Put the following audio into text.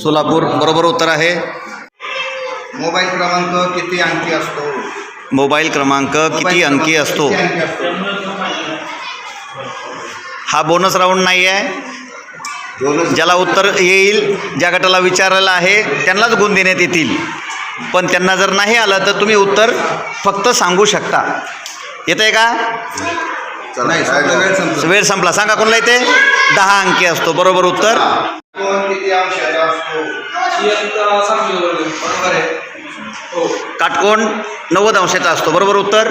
सोलापूर बरोबर उत्तर आहे। मोबाईल क्रमांक किती अंकी असतो? मोबाईल क्रमांक किती अंकी असतो? हा बोनस राऊंड नाही आहे। ज्याला उत्तर येईल, ज्या गटाला विचारायला आहे त्यांनाच गुण देण्यात येतील, पण त्यांना जर नाही आलं तर तुम्ही उत्तर फक्त सांगू शकता। येत आहे का? वेळ संपला। सांगा कोणला येते? 10 अंकी असतो बरोबर उत्तर। कोण किती अंशाचा असतो? बरोबर आहे। काटकोण 90 अंशाचा असतो बरोबर उत्तर।